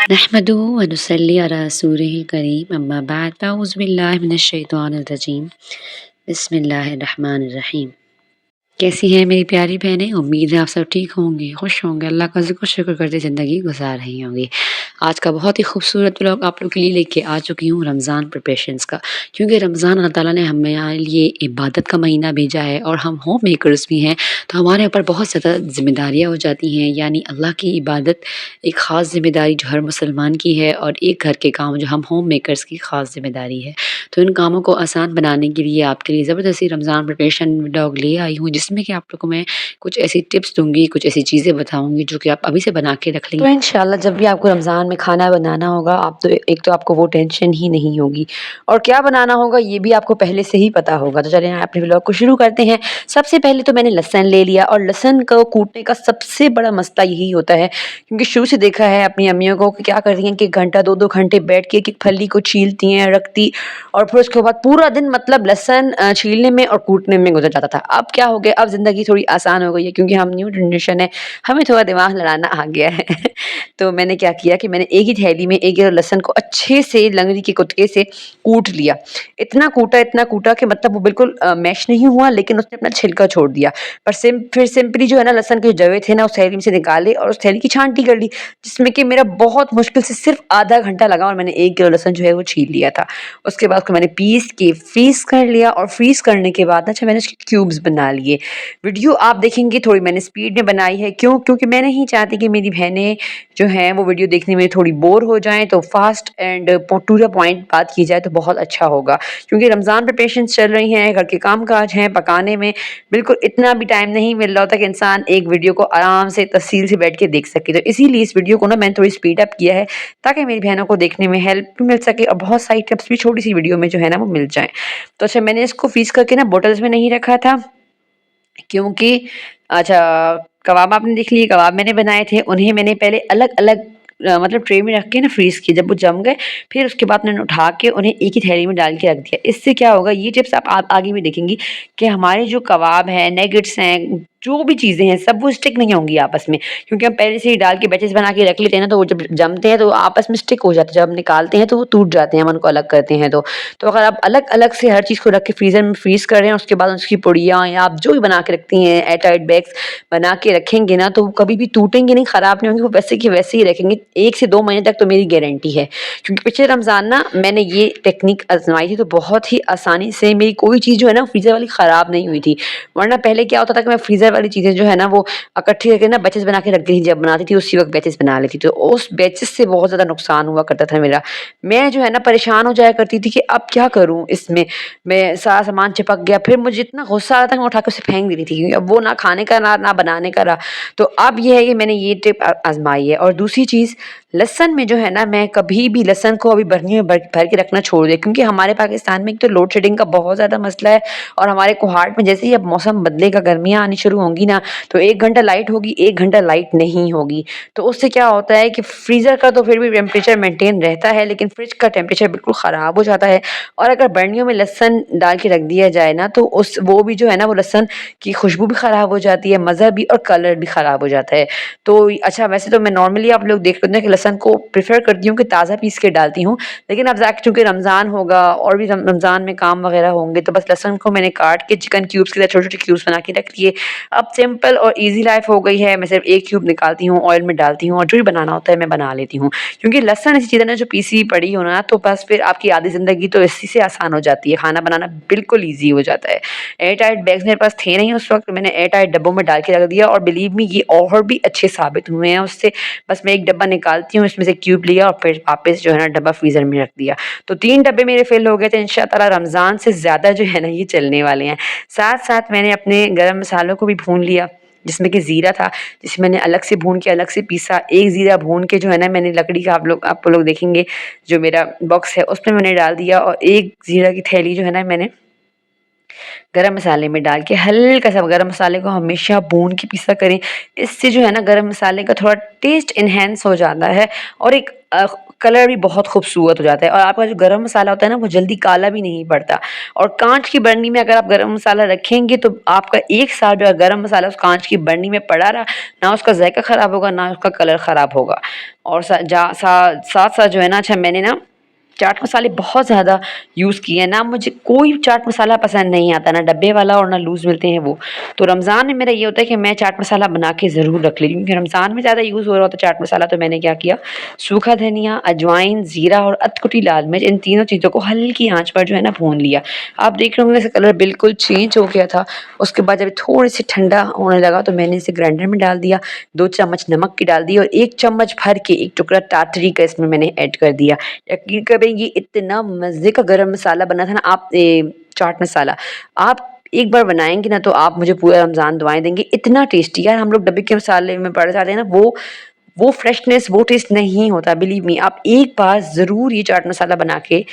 नहमदुहु व नुसल्ली अला रसूलिहिल करीम अम्मा बाद फ़अऊज़ु बिल्लाहि मिनश शैतानिर रजीम बिस्मिल्लाहिर रहमानिर रहीम। कैसी हैं मेरी प्यारी बहनें? उम्मीद है आप सब ठीक होंगे, खुश होंगे, अल्लाह का शुक्र करते ज़िंदगी गुजार रही होंगी। आज का बहुत ही खूबसूरत व्लॉग आप लोग के लिए लेके आ चुकी हूँ रमज़ान प्रिपरेशंस का, क्योंकि रमज़ान अल्लाह ताला ने हमारे लिए इबादत का महीना भेजा है और हम होम मेकर्स भी हैं, तो हमारे ऊपर बहुत ज़्यादा ज़िम्मेदारियाँ हो जाती हैं। यानी अल्लाह की इबादत एक ख़ास ज़िम्मेदारी जो हर मुसलमान की है, और एक घर के काम जो हम होम मेकर्स की ख़ास ज़िम्मेदारी है। तो इन कामों को आसान बनाने के लिए आपके लिए ज़बरदस्ती रमज़ान प्रिपरेशन व्लॉग ले आई हूँ, जिसमें कि आप लोगों को मैं कुछ ऐसी टिप्स दूँगी, कुछ ऐसी चीज़ें बताऊँगी जो कि आप अभी से बना के रख लें। तो इंशाल्लाह जब भी आपको रमज़ान में खाना बनाना होगा, आप तो एक तो आपको वो टेंशन ही नहीं होगी, और क्या बनाना होगा ये भी आपको पहले से ही पता होगा। तो चलिए अपने व्लॉग को शुरू करते हैं। सबसे पहले तो मैंने लहसुन ले लिया, और लहसुन को कूटने का सबसे बड़ा मसला यही होता है, क्योंकि शुरू से देखा है अपनी अम्मियों को कि क्या करती हैं कि घंटा 2-2 घंटे बैठ के एक-एक फली को छीलती हैं, रखती, और फिर उसके बाद पूरा दिन मतलब लहसुन छीलने में और कूटने में गुजर जाता था। अब क्या हो गया, अब ज़िंदगी थोड़ी आसान हो गई है, क्योंकि हम न्यू जनरेशन है, हमें थोड़ा दिमाग लड़ाना आ गया है। तो मैंने क्या किया कि मैंने एक ही थैली में एक लहसुन को अच्छे से लंगड़ी के कुतके से कूट लिया। इतना कूटा कि मतलब वो बिल्कुल मैश नहीं हुआ, लेकिन उसने अपना छिलका छोड़ दिया। पर फिर सिंपली जो है ना, लहसुन के जो जवे थे ना, उस थैली में से निकाले और उस थैली की छांटी कर ली, जिसमें कि मेरा बहुत मुश्किल से सिर्फ आधा घंटा लगा, और मैंने 1 किलो लहसुन जो है वो छील लिया था। उसके बाद उसको मैंने पीस के फ्रीज़ कर लिया, और फ्रीज़ करने के बाद अच्छा मैंने उसके क्यूब्स बना लिए। वीडियो आप देखेंगे थोड़ी मैंने स्पीड में बनाई है, क्यों? क्योंकि मैं नहीं चाहती कि मेरी बहनें जो हैं वो वीडियो देखने में थोड़ी बोर हो जाएँ, तो fast and to the point बात की जाए तो बहुत अच्छा होगा। क्योंकि रमज़ान प्रिपरेशंस चल रही हैं, घर के काम-काज हैं, पकाने में बिल्कुल इतना भी टाइम नहीं मिल रहा होता कि इंसान एक वीडियो को आराम से तफ़सील से बैठ के देख सके। तो इसीलिए इस वीडियो को ना मैंने थोड़ी स्पीड अप किया है, ताकि मेरी बहनों को देखने में हेल्प भी मिल सके, और बहुत सारी टिप्स भी छोटी-सी वीडियो में जो है ना वो मिल जाएँ। तो अच्छा मैंने इसको फ्रीज़ करके ना बॉटल्स में नहीं रखा था, क्योंकि अच्छा कबाब आपने देख लिए, कबाब मैंने बनाए थे, उन्हें मैंने पहले अलग-अलग मतलब ट्रे में रख के ना फ्रीज़ किए। जब वो जम गए, फिर उसके बाद मैंने उठा के उन्हें एक ही थैली में डाल के रख दिया। इससे क्या होगा, ये टिप्स आप आगे भी देखेंगी कि हमारे जो कबाब हैं, नगेट्स हैं, जो भी चीज़ें हैं, सब वो स्टिक नहीं होंगी आपस में, क्योंकि हम पहले से ही डाल के बैचेज़ बना के रख लेते हैं ना, तो वो जब जमते हैं तो आपस में स्टिक हो जाते हैं। जब हम निकालते हैं तो वो टूट जाते हैं, हम उनको अलग करते हैं तो। तो अगर आप अलग-अलग से हर चीज़ को रख के फ्रीज़र में फ्रीज़ कर रहे हैं, उसके बाद उसकी पुड़ियाँ या आप जो भी बना के रखती हैं, एयर टाइट बैग्स बना के रखेंगे ना, तो वो कभी भी टूटेंगे नहीं, ख़राब नहीं होंगे, वो वैसे के वैसे ही रखेंगे। 1 से 2 महीने तक तो मेरी गारंटी है, क्योंकि पिछले रमज़ान ना मैंने ये टेक्निक आज़माई थी, तो बहुत ही आसानी से मेरी कोई चीज़ जो है ना फ्रीज़र वाली ख़राब नहीं हुई थी। वरना पहले क्या होता था कि मैं फ्रीज़र वाली चीज़ें जो है ना वो इकट्ठी करके ना बैचेज़ बना के रख दी थी, जब बनाती थी उसी वक़्त बैचेज़ बना लेती थी, तो उस बैचेज़ से बहुत ज़्यादा नुकसान हुआ करता था मेरा। मैं जो है ना परेशान हो जाया करती थी कि अब क्या करूँ इसमें? मैं सारा सामान चिपक गया, फिर मुझे इतना गुस्सा आ रहा था कि मैं उठा के उसे फेंक देती थी, क्योंकि अब वो ना खाने का ना बनाने का रहा। तो अब ये है कि मैंने ये टिप आज़माई है। और दूसरी चीज़, लहसुन में जो है ना, मैं कभी भी लहसुन को अभी बरनी में भर भर के रखना छोड़ दिया, क्योंकि हमारे पाकिस्तान में एक तो लोड शेडिंग का बहुत ज़्यादा मसला है, और हमारे कोहाट में जैसे ही अब मौसम बदलेगा, गर्मियाँ आनी शुरू होंगी ना, तो 1 घंटा लाइट होगी, 1 घंटा लाइट नहीं होगी। तो उससे क्या होता है कि फ्रीज़र का तो फिर भी टेम्परेचर मेंटेन रहता है, लेकिन फ्रिज का टेम्परेचर बिल्कुल ख़राब हो जाता है। और अगर बर्नियों में लहसुन डाल के रख दिया जाए ना, तो वो भी जो है ना, वो लहसुन की खुशबू भी ख़राब हो जाती है, मज़ा भी, और कलर भी ख़राब हो जाता है। तो अच्छा वैसे तो मैं नॉर्मली आप लोग देख लेते हैं कि लहसुन को प्रेफ़र करती हूँ कि ताज़ा पीस के डालती हूँ, लेकिन अब ज़ाके चूँकि रमज़ान होगा और भी रमज़ान में काम वग़ैरह होंगे, तो बस लहसुन को मैंने काट के चिकन क्यूब्स की तरह छोटे-छोटे क्यूब्स बना के रख लिए। अब सिंपल और ईज़ी लाइफ़ हो गई है, मैं सिर्फ़ 1 क्यूब निकालती हूँ, ऑयल में डालती हूँ, और जो भी बनाना होता है मैं बना लेती हूँ। क्योंकि लहसुन ऐसी चीज़ है ना, जो पीसी पड़ी हो ना, तो बस फिर आपकी आधी ज़िंदगी तो इसी से आसान हो जाती है, खाना बनाना बिल्कुल ईज़ी हो जाता है। एयर टाइट बैग्स मेरे पास थे नहीं उस वक़्त, मैंने एयर टाइट डब्बों में डाल के रख दिया, और बिलीव मी ये और भी अच्छे साबित हुए हैं उससे। बस मैं 1 डब्बा निकालती हूँ, इसमें से क्यूब लिया, और फिर वापस जो है ना डब्बा फ्रीज़र में रख दिया। तो 3 डब्बे मेरे फ़िल हो गए थे, इंशाअल्लाह रमज़ान से ज़्यादा जो है ना ये चलने वाले हैं। साथ-साथ मैंने अपने गरम मसालों को भी भून लिया, जिसमें कि ज़ीरा था, जिसे मैंने अलग से भून के अलग से पीसा। 1 ज़ीरा भून के जो है ना, मैंने लकड़ी का आप लोग देखेंगे जो मेरा बॉक्स है उसमें मैंने डाल दिया, और 1 ज़ीरा की थैली जो है ना मैंने गरम मसाले में डाल के हल्का-सा, गरम मसाले को हमेशा भून के पीसा करें। इससे जो है ना गरम मसाले का थोड़ा टेस्ट एनहांस हो जाता है, और एक कलर भी बहुत खूबसूरत हो जाता है और आपका जो गरम मसाला होता है ना वो जल्दी काला भी नहीं पड़ता। और काँच की बरनी में अगर आप गरम मसाला रखेंगे तो आपका 1 साल जो है गरम मसाला उस काँच की बरनी में पड़ा रहा, ना उसका ज़ायका ख़राब होगा, ना उसका कलर ख़राब होगा। और साथ-साथ जो है ना, अच्छा मैंने ना चाट मसाले बहुत ज़्यादा यूज़ किए हैं ना, मुझे कोई चाट मसाला पसंद नहीं आता, ना डब्बे वाला और ना लूज़ मिलते हैं वो। तो रमज़ान में मेरा ये होता है कि मैं चाट मसाला बना के ज़रूर रख लेती हूँ, क्योंकि रमज़ान में ज़्यादा यूज़ हो रहा होता है चाट मसाला। तो मैंने क्या किया, सूखा धनिया, अजवाइन, ज़ीरा और अधकुटी लाल मिर्च, इन तीनों चीज़ों को हल्की आँच पर जो है ना भून लिया। आप देख रहे होंगे इसका कलर बिल्कुल चेंज हो गया था। उसके बाद जब थोड़ी-सी ठंडा होने लगा तो मैंने इसे ग्राइंडर में डाल दिया, 2 चम्मच नमक की डाल दी और 1 चम्मच भर के 1 टुकड़ा टाटरी का इसमें मैंने ऐड कर दिया। यकीन करेंगी इतना मज़े का गरम मसाला बना था ना, आप चाट मसाला, आप एक बार बनाएँगी ना तो आप मुझे पूरा रमज़ान दुआएँ देंगे, इतना टेस्टी। यार हम लोग डब्बे के मसाले में पड़ जाते हैं ना, वो फ्रेशनेस, वो टेस्ट नहीं होता। बिलीव मी, आप एक बार ज़रूर ये चाट मसाला बना के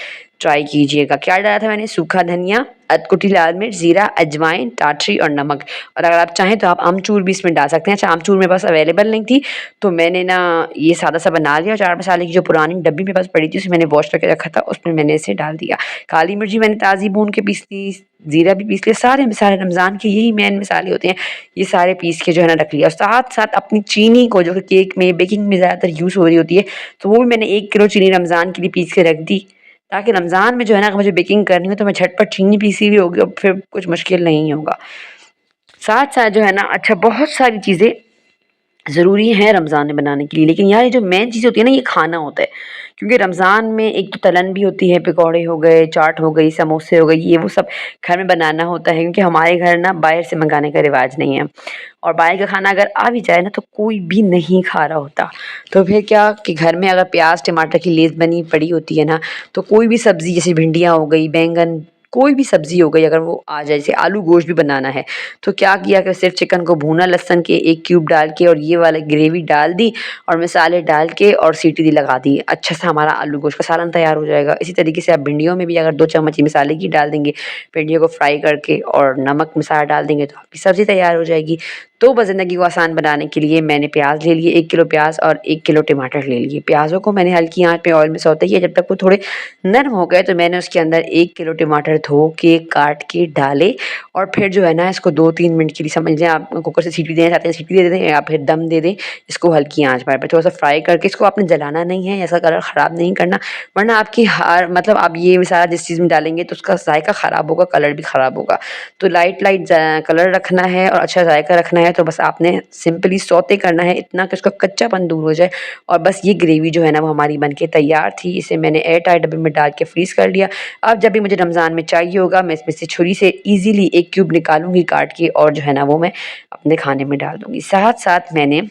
ट्राई कीजिएगा। क्या डाला था मैंने, सूखा धनिया, अधकुटी लाल मिर्च, ज़ीरा, अजवाइन, टाटरी और नमक। और अगर आप चाहें तो आप आमचूर भी इसमें डाल सकते हैं। अच्छा, आमचूर मेरे पास अवेलेबल नहीं थी तो मैंने ना ये सादा-सा बना लिया। चाट मसाले की जो पुरानी डब्बी मेरे पास पड़ी थी उसे मैंने वॉश करके रखा था, उसमें मैंने इसे डाल दिया। काली मिर्च भी मैंने ताज़ी भून के पीस ली, ज़ीरा भी पीस लिया, सारे मसाले रमज़ान के यही मेन मसाले होते हैं, ये सारे पीस के जो है ना रख लिया। और साथ-साथ अपनी चीनी को, जो कि केक में, बेकिंग में ज़्यादातर यूज़ हो रही होती है, तो वो भी मैंने 1 किलो चीनी रमज़ान के लिए पीस के रख दी, ताकि रमज़ान में जो है ना अगर मुझे बेकिंग करनी हो तो मैं झटपट चीनी पीसी हुई होगी और फिर कुछ मुश्किल नहीं होगा। साथ-साथ जो है ना, अच्छा बहुत सारी चीज़ें ज़रूरी है रमज़ान में बनाने के लिए, लेकिन यार ये जो मेन चीज़ होती है ना, ये खाना होता है। क्योंकि रमज़ान में एक तो तलन भी होती है, पकौड़े हो गए, चाट हो गई, समोसे हो गए, ये वो सब घर में बनाना होता है, क्योंकि हमारे घर ना बाहर से मंगाने का रिवाज नहीं है। और बाहर का खाना अगर आ भी जाए ना तो कोई भी नहीं खा रहा होता। तो फिर क्या कि घर में अगर प्याज़ टमाटर की लेज़ बनी पड़ी होती है ना, तो कोई भी सब्ज़ी जैसे भिंडियाँ हो गई, बैंगन, कोई भी सब्ज़ी हो गई अगर वो आ जाए, जैसे आलू गोश्त भी बनाना है, तो क्या किया कि सिर्फ़ चिकन को भूना, लहसुन के 1 क्यूब डाल के और ये वाली ग्रेवी डाल दी और मसाले डाल के और सीटी दी लगा दी। अच्छा सा हमारा आलू गोश्त का सालन तैयार हो जाएगा। इसी तरीके से आप भिंडियों में भी अगर 2 चम्मच ये मसाले की डाल देंगे, भिंडियों को फ्राई करके और नमक मसाला डाल देंगे तो आपकी सब्ज़ी तैयार हो जाएगी। तो बस ज़िंदगी को आसान बनाने के लिए मैंने प्याज़ ले लिए, 1 किलो प्याज़ और 1 किलो टमाटर ले लिए। प्याज़ों को मैंने हल्की आँच पे ऑयल में सौते किया, जब तक वो थोड़े नरम हो गए तो मैंने उसके अंदर 1 किलो टमाटर धो के, काट के डाले और फिर जो है ना इसको 2-3 मिनट के लिए, समझ लें आप कुकर से सीटी देना चाहते हैं सीटी दे दें या फिर दम दे दें। इसको हल्की आँच पर थोड़ा-सा फ्राई करके इसको आपने जलाना नहीं है, ऐसा कलर ख़राब नहीं करना, वरना आपकी हार मतलब आप ये सारा जिस चीज़ में डालेंगे तो उसका ज़ायका ख़राब होगा, कलर भी ख़राब होगा। तो लाइट कलर रखना है और अच्छा ज़ायका रखना है, तो बस आपने सिंपली सौते करना है इतना कि उसका कच्चापन दूर हो जाए और बस ये ग्रेवी जो है ना वो हमारी बन के तैयार थी। इसे मैंने एयर टाइट डब्बे में डाल के फ्रीज़ कर लिया। अब जब भी मुझे रमज़ान में चाहिए होगा मैं इसमें से छुरी से ईज़िली 1 क्यूब निकालूँगी काट के और जो है ना वो मैं अपने खाने में डाल दूँगी। साथ-साथ मैंने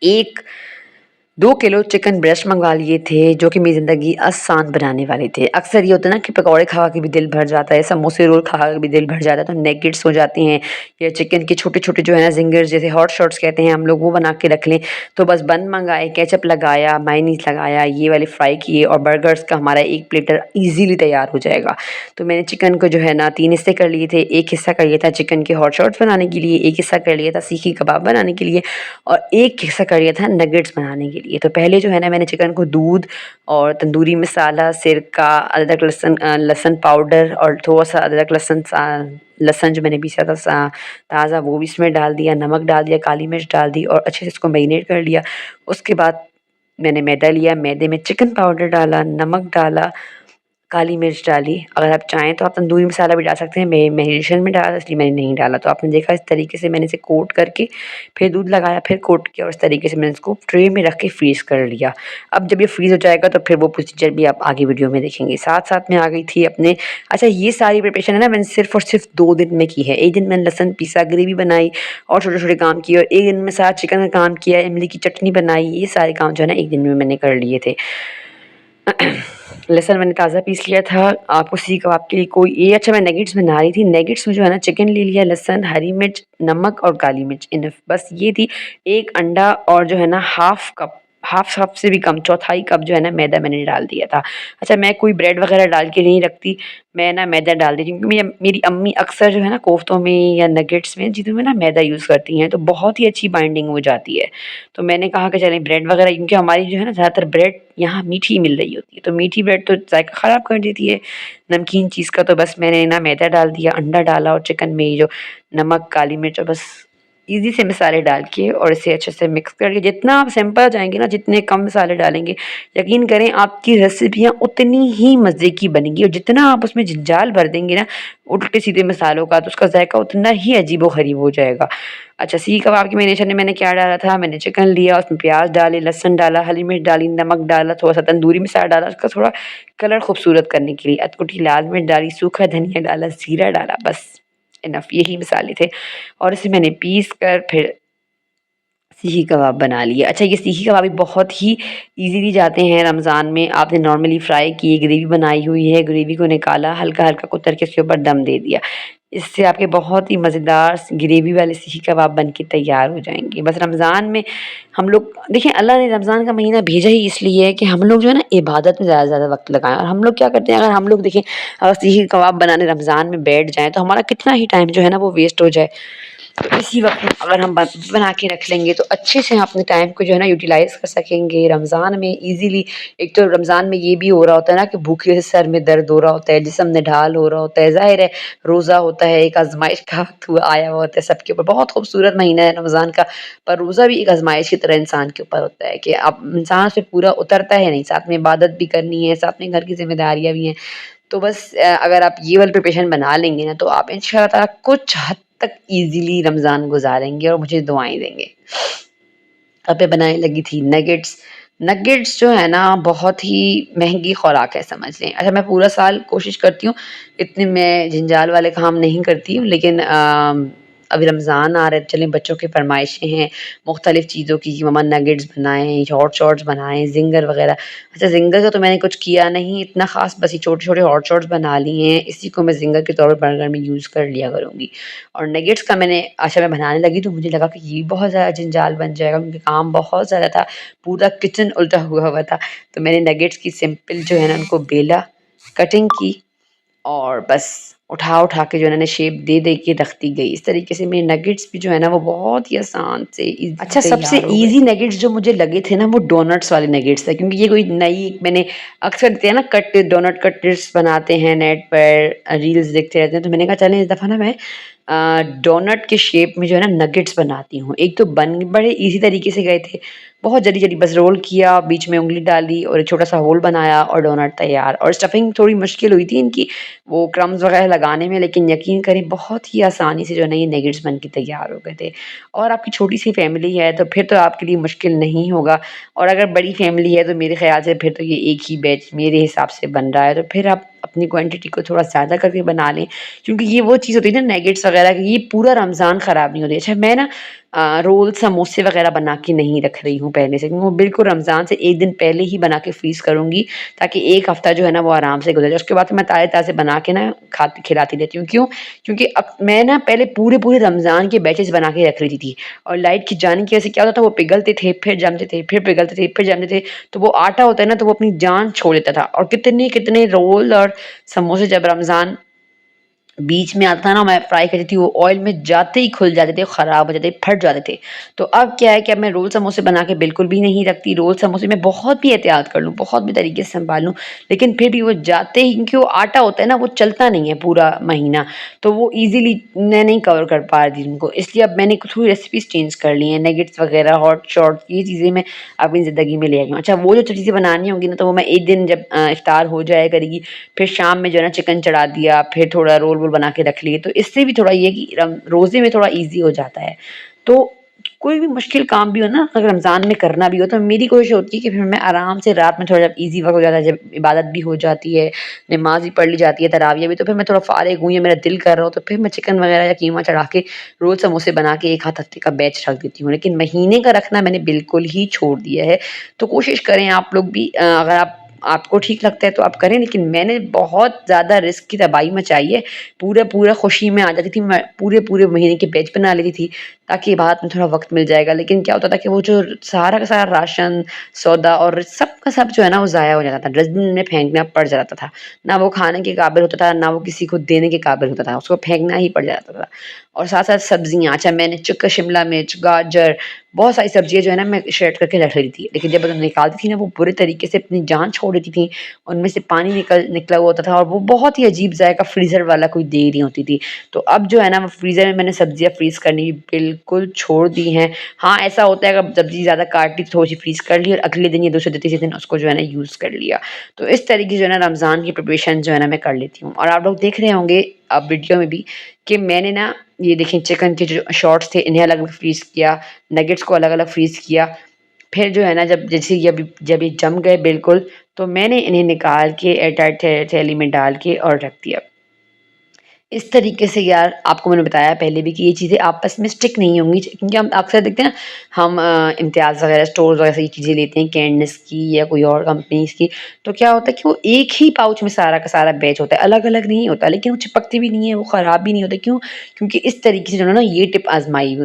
1 2 किलो चिकन ब्रेस्ट मँगवा लिए थे, जो कि मेरी ज़िंदगी आसान बनाने वाले थे। अक्सर ये होता है ना कि पकौड़े खा के भी दिल भर जाता है, समोसे रोल खा के भी दिल भर जाता है, तो नगेट्स हो जाते हैं या चिकन के छोटे-छोटे जो है ना ज़िंगर्स, जैसे हॉट शॉट्स कहते हैं हम लोग, वो बना के रख लें। तो बस बन मँगाए, केचअप लगाया, मेयोनीज़ लगाया, ये वाले फ्राई किए और बर्गर्स का हमारा 1 प्लेटर ईज़िली तैयार हो जाएगा। तो मैंने चिकन को जो है ना 3 हिस्से कर लिए थे। एक हिस्सा कर लिया था चिकन के हॉट शॉट्स बनाने के लिए, एक हिस्सा कर लिया था सीखी कबाब बनाने के लिए और एक हिस्सा कर लिया था नगेट्स बनाने के लिए। तो पहले जो है ना मैंने चिकन को दूध और तंदूरी मसाला, सिरका, लहसुन पाउडर और थोड़ा-सा अदरक लहसुन जो मैंने पीसा था ताज़ा, वो भी इसमें डाल दिया, नमक डाल दिया, काली मिर्च डाल दी और अच्छे से इसको मैरिनेट कर लिया। उसके बाद मैंने मैदा लिया, मैदे में चिकन पाउडर डाला, नमक डाला, काली मिर्च डाली। अगर आप चाहें तो आप तंदूरी मसाला भी डाल सकते हैं, मैं मैरिनेशन में डाला इसलिए मैंने नहीं डाला। तो आपने देखा इस तरीके से मैंने इसे कोट करके फिर दूध लगाया, फिर कोट किया और इस तरीके से मैंने इसको ट्रे में रख के फ्रीज़ कर लिया। अब जब ये फ्रीज़ हो जाएगा तो फिर वो प्रोसीजर भी आप आगे वीडियो में देखेंगे। साथ-साथ मैं आ गई थी अपने, अच्छा ये सारी प्रिपरेशन है ना मैंने सिर्फ़ और सिर्फ़ 2 दिन में की है। एक दिन मैंने लहसुन पीसा, ग्रेवी बनाई और छोटे-छोटे काम किए और एक दिन में साथ चिकन का काम किया, इमली की चटनी बनाई, ये सारे काम जो है ना एक दिन में मैंने कर लिए थे। लहसुन मैंने ताज़ा पीस लिया था, आपको सीख कबाब के लिए कोई ये, अच्छा मैं नगेट्स बना रही थी, नगेट्स में जो है ना चिकन ले लिया, लहसुन, हरी मिर्च, नमक और काली मिर्च इनफ, बस ये थी। 1 अंडा और जो है ना हाफ़ कप हाफ कप से भी कम, चौथाई कप जो है ना मैदा मैंने डाल दिया था। अच्छा, मैं कोई ब्रेड वगैरह डाल के नहीं रखती, मैं ना मैदा डाल देती हूँ क्योंकि मेरी अम्मी अक्सर जो है ना कोफ्तों में या नगेट्स में जिसमें ना मैदा यूज़ करती हैं, तो बहुत ही अच्छी बाइंडिंग हो जाती है। तो मैंने कहा कि चलें ब्रेड वगैरह, क्योंकि हमारी जो है ना ज़्यादातर ब्रेड यहाँ मीठी मिल रही होती है, तो मीठी ब्रेड तो ज़ायका ख़राब कर देती है नमकीन चीज़ का। तो बस मैंने ना मैदा डाल दिया, अंडा डाला और चिकन में ये जो नमक, काली मिर्च और बस ईज़ी से मसाले डाल के और इसे अच्छे से मिक्स करके, जितना आप सिंपल जाएँगे ना, जितने कम मसाले डालेंगे, यकीन करें आपकी रेसिपियाँ उतनी ही मज़े की बनेंगी। और जितना आप उसमें जंजाल भर देंगे ना उल्टे-सीधे मसालों का, तो उसका ज़ायका उतना ही अजीबो-गरीब हो जाएगा। अच्छा, सीख कबाब के मैरिनेशन में मैंने क्या डाला था, मैंने चिकन लिया, उसमें प्याज़ डाले, लहसुन डाला, हरी मिर्च डाली, नमक डाला, थोड़ा-सा तंदूरी मसाला डाला, उसका थोड़ा कलर खूबसूरत करने के लिए, अधकुटी लाल मिर्च डाली, सूखा धनिया डाला, ज़ीरा डाला, बस इनफ यही मसाले थे। और इसे मैंने पीस कर फिर सीही कबाब बना लिए। अच्छा, ये सीही कबाब भी बहुत ही ईज़िली जाते हैं रमज़ान में। आपने नॉर्मली फ्राई किए, ग्रेवी बनाई हुई है, ग्रेवी को निकाला, हल्का-हल्का कुतर के उसके ऊपर दम दे दिया। इससे आपके बहुत ही मज़ेदार ग्रेवी वाले सीही कबाब बन के तैयार हो जाएँगे। बस रमज़ान में हम लोग देखिए, अल्लाह ने रमज़ान का महीना भेजा ही इसलिए है कि हम लोग जो है ना इबादत में ज़्यादा से ज़्यादा वक़्त लगाएँ। और हम लोग क्या करते हैं, अगर हम लोग देखें सीही कबाब बनाने रमज़ान में बैठ जाएँ, तो हमारा कितना ही टाइम जो है ना वो वेस्ट हो जाए। तो इसी वक़्त में अगर हम बना के रख लेंगे तो अच्छे से हम अपने टाइम को जो है ना यूटिलाइज़ कर सकेंगे। रमज़ान में ईज़िली, एक तो रमज़ान में ये भी हो रहा होता है ना कि भूखे से सर में दर्द हो रहा होता है, जिस्म निढाल हो रहा होता है। ज़ाहिर है रोज़ा होता है, एक आज़माइश का वक़्त हुआ आया हुआ होता है सबके ऊपर। बहुत खूबसूरत महीना है रमज़ान का, पर रोज़ा भी एक आज़माइश की तरह इंसान के ऊपर होता है कि अब इंसान उसपे पूरा उतरता है नहीं, साथ में इबादत भी करनी है, साथ में घर की ज़िम्मेदारियाँ भी हैं। तो बस अगर आप ये वाली प्रिपरेशन बना लेंगे ना, तो आप इंशाअल्लाह ताला कुछ हद तक ईज़िली रमज़ान गुज़ारेंगे और मुझे दुआएँ देंगे। अब मैं बनाने लगी थी नगेट्स। नगेट्स जो है ना बहुत ही महँगी खुराक है समझ लें। अच्छा, मैं पूरा साल कोशिश करती हूँ, इतने मैं जंजाल वाले काम नहीं करती हूँ, लेकिन अभी रमज़ान आ रहा है, चलें बच्चों की फ़रमाइशें हैं मुख़्तलिफ़ चीज़ों की कि मम्मा नगेट्स बनाएँ, हॉट शॉट्स बनाएँ, ज़िंगर वग़ैरह। अच्छा, ज़िंगर का तो मैंने कुछ किया नहीं इतना ख़ास, बस ये छोटे-छोटे हॉट शॉट्स बना लिए हैं, इसी को मैं ज़िंगर के तौर पर बर्गर में यूज़ कर लिया करूँगी। और नगेट्स का मैंने अच्छा मैं बनाने लगी तो मुझे लगा कि ये बहुत ज़्यादा जंजाल बन जाएगा क्योंकि काम बहुत ज़्यादा था, पूरा किचन उल्टा हुआ हुआ था। तो मैंने नगेट्स की सिंपल जो है ना उनको बेला, कटिंग की और बस उठा-उठा के जो है ना शेप दे-दे के रखती गई। इस तरीके से मेरे नगेट्स भी जो है ना वो बहुत ही आसान से ईज़ी अच्छा, सबसे ईज़ी नगेट्स जो मुझे लगे थे ना वो डोनट्स वाले नगेट्स थे, क्योंकि ये कोई नई मैंने अक्सर देखते हैं ना कट डोनट कटर्स बनाते हैं नेट पर, रील्स देखते रहते हैं, तो मैंने कहा चलें इस दफ़ा ना मैं डोनट के शेप में जो है ना नगेट्स बनाती हूँ। एक तो बन बड़े ईज़ी तरीके से गए थे, बहुत जल्दी-जल्दी बस रोल किया, बीच में उँगली डाली और एक छोटा-सा होल बनाया और डोनट तैयार। और स्टफिंग थोड़ी मुश्किल हुई थी इनकी, वो क्रम्स वगैरह लगाने में, लेकिन यकीन करें बहुत ही आसानी से जो है ना ये नगेट्स बन के तैयार हो गए थे। और आपकी छोटी-सी फैमिली है तो फिर तो आपके लिए मुश्किल नहीं होगा, और अगर बड़ी फैमिली है तो मेरे ख़्याल से फिर तो ये एक ही बैच मेरे हिसाब से बन रहा है, तो फिर आप अपनी क्वांटिटी को थोड़ा ज़्यादा करके बना लें, क्योंकि ये वो चीज़ होती है ना नगेट्स वगैरह की, ये पूरा रमज़ान ख़राब नहीं होती। अच्छा, मैं ना रोल, समोसे वगैरह बना के नहीं रख रही हूँ पहले से, क्योंकि वो बिल्कुल रमज़ान से 1 दिन पहले ही बना के फ्रीज़ करूँगी, ताकि 1 हफ़्ता जो है ना वो आराम से गुज़र जाए। उसके बाद तो मैं ताज़े-ताज़े बना के ना खाती खिलाती रहती हूँ। क्यों? क्योंकि मैं ना पहले पूरे-पूरे रमज़ान के बैचेज़ बना के रख लेती थी, और लाइट की जाने की वजह से क्या होता था, वो पिघलते थे, फिर जमते थे, फिर पिघलते थे, फिर जमते थे, तो वो आटा होता है ना तो वो अपनी जान छोड़ देता था। और कितने-कितने रोल और समोसे जब रमज़ान बीच में आता था ना, मैं फ्राई करती थी, वो ऑयल में जाते ही खुल जाते थे, ख़राब हो जाते, फट जाते थे। तो अब क्या है कि अब मैं रोल समोसे बना के बिल्कुल भी नहीं रखती। रोल समोसे में बहुत भी एहतियात कर लूँ, बहुत भी तरीके से सँभाल लूँ, लेकिन फिर भी वो जाते ही, क्योंकि वो आटा होता है ना, वो चलता नहीं है पूरा महीना, तो वो ईज़िली मैं नहीं कवर कर पा रही थी उनको। इसलिए अब मैंने थोड़ी रेसिपीज़ चेंज कर ली हैं, नगेट्स वग़ैरह, हॉट शॉट्स, ये चीज़ें मैं अपनी ज़िंदगी में ले आई हूँ। अच्छा, वो जो चीज़ें बनानी होंगी ना, तो वो मैं एक दिन जब इफ्तार हो जाया करेगी, फिर शाम में जो है ना चिकन चढ़ा दिया, फिर थोड़ा रोल-वोल बना के रख लिए, तो इससे भी थोड़ा ये है कि रोज़े में थोड़ा ईज़ी हो जाता है। तो कोई भी मुश्किल काम भी हो ना, अगर रमज़ान में करना भी हो, तो मेरी कोशिश होती है कि फिर मैं आराम से रात में थोड़ा जब ईज़ी वक़्त हो जाता है, जब इबादत भी हो जाती है, नमाज़ भी पढ़ ली जाती है, तरावियाँ भी, तो फिर मैं थोड़ा फ़ारिग हूँ या मेरा दिल कर रहा हो, तो फिर मैं चिकन वग़ैरह या कीमा चढ़ा के रोल समोसे बना के 1 आध हफ़्ते का बैच रख देती हूँ। लेकिन महीने का रखना मैंने बिल्कुल ही छोड़ दिया है। तो कोशिश करें आप लोग भी, अगर आपको ठीक लगता है तो आप करें, लेकिन मैंने बहुत ज़्यादा रिस्क की तबाही मचाई है। पूरा-पूरा खुशी में आ जाती थी, मैं पूरे-पूरे महीने के बैच बना लेती थी, ताकि बाद में थोड़ा वक़्त मिल जाएगा। लेकिन क्या होता था कि वो जो सारा का सारा राशन, सौदा और सब का सब जो है ना वो ज़ाया हो जाता था, डस्टबिन में फेंकना पड़ जाता था। ना वो खाने के काबिल होता था, ना वो किसी को देने के काबिल होता था, उसको फेंकना ही पड़ जाता था। और साथ-साथ सब्ज़ियाँ, अच्छा मैंने शिमला मिर्च, गाजर, बहुत सारी सब्ज़ियाँ जो है ना मैं श्रेड करके रख रही थी। लेकिन जब मैं निकालती थी ना वो बुरे तरीके से अपनी जान छोड़ देती थी, उनमें से पानी निकला हुआ होता था और वो बहुत ही अजीब ज़ायक़ा फ्रीज़र वाला कोई दे रही होती थी। तो अब जो है ना वो फ्रीज़र में मैंने सब्ज़ियाँ फ्रीज़ करनी बिल्कुल छोड़ दी हैं। हाँ, ऐसा होता है अगर सब्ज़ी ज़्यादा काट ली तो थोड़ी-सी फ्रीज़ कर ली और अगले दिन या दूसरे या तीसरे दिन उसको जो है ना यूज़ कर लिया। तो इस तरीके से जो है ना रमज़ान की प्रिपरेशन जो है ना मैं कर लेती हूँ। और आप लोग देख रहे होंगे अब वीडियो में भी कि मैंने ना ये देखिए चिकन के जो शॉट्स थे इन्हें अलग-अलग फ्रीज़ किया, नगेट्स को अलग-अलग फ्रीज़ किया। फिर जो है ना जब ये जम गए बिल्कुल, तो मैंने इन्हें निकाल के एयरटाइट थैली में डाल के और रख दिया। इस तरीके से यार आपको मैंने बताया पहले भी कि ये चीज़ें आपस में स्टिक नहीं होंगी क्योंकि हम अक्सर देखते हैं ना हम इम्तियाज़ वगैरह स्टोर्स वगैरह से ये चीज़ें लेते हैं कैंडनेस की या कोई और कंपनीज़ की, तो क्या होता है कि वो एक ही पाउच में सारा का सारा बैच होता है, अलग-अलग नहीं होता, लेकिन वो चिपकते भी नहीं है, वो ख़राब भी नहीं होते, क्यों? क्योंकि इस तरीके से जो है ना ये टिप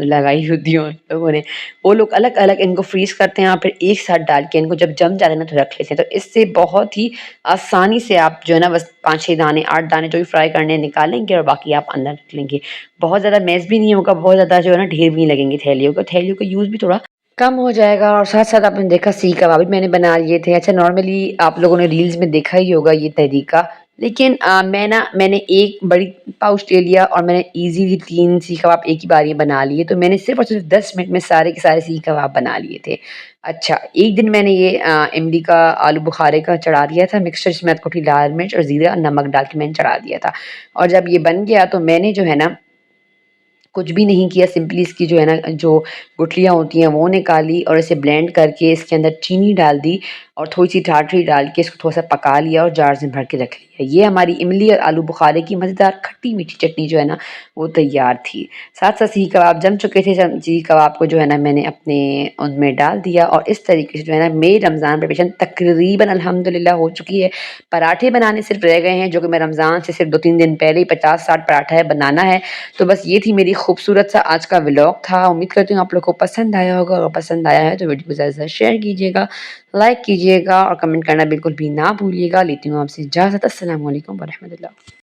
लगाई होती है उन लोगों ने। वो लोग अलग-अलग इनको फ्रीज़ करते हैं और फिर एक साथ डाल के इनको जब जम जाते हैं ना तो रख लेते हैं। तो इससे बहुत ही आसानी से आप जो है ना बस 5-6 दाने, 8 दाने जो भी फ्राई करने हैं निकालेंगे और बाकी आप अंदर रख लेंगे। बहुत ज़्यादा मेस भी नहीं होगा, बहुत ज़्यादा जो है ना ढेर भी नहीं लगेंगे थैलियों का यूज़ भी थोड़ा कम हो जाएगा। और साथ-साथ आपने देखा सीख कबाब भी मैंने बना लिए थे। अच्छा नॉर्मली आप लोगों ने रील्स में देखा ही होगा ये तरीका, लेकिन मैंने एक बड़ी पाउच ले लिया और मैंने ईज़िली 3 सीख कबाब एक ही बारी में बना लिए। तो मैंने सिर्फ़ और सिर्फ़ 10 मिनट में सारे के सारे सीख कबाब बना लिए थे। अच्छा, एक दिन मैंने ये इमली का आलू बुखारे का चढ़ा दिया था मिक्सचर, जिसमें थोड़ी लाल मिर्च और ज़ीरा नमक डाल के मैंने चढ़ा दिया था। और जब ये बन गया तो मैंने जो है ना कुछ भी नहीं किया, सिंपली इसकी जो है ना जो गुठलियाँ होती हैं वो निकाली और इसे ब्लेंड करके इसके अंदर चीनी डाल दी और थोड़ी-सी टाटरी डाल के इसको थोड़ा-सा पका लिया और जार्स में भर के रख लिया। ये हमारी इमली और आलू बुखारे की मज़ेदार खट्टी-मीठी चटनी जो है ना वो तैयार थी। साथ-साथ सीख कबाब जम चुके थे, सीख कबाब को जो है ना मैंने अपने उनमें डाल दिया और इस तरीके से जो है ना मेरी रमज़ान प्रिपरेशन तकरीबन अल्हम्दुलिल्लाह हो चुकी है। पराठे बनाने सिर्फ़ रह गए हैं, जो कि मैं रमज़ान से सिर्फ़ 2-3 दिन पहले ही 50-60 पराठा बनाना है। तो बस ये थी मेरी खूबसूरत सा आज का व्लॉग था। उम्मीद करती हूँ आप लोग को पसंद आया होगा। अगर पसंद आया है तो वीडियो को ज़्यादा से ज़्यादा शेयर कीजिएगा, लाइक कीजिएगा और कमेंट करना बिल्कुल भी ना भूलिएगा। लेती हूँ आपसे इजाज़त। अस्सलाम वालेकुम व रहमतुल्लाह।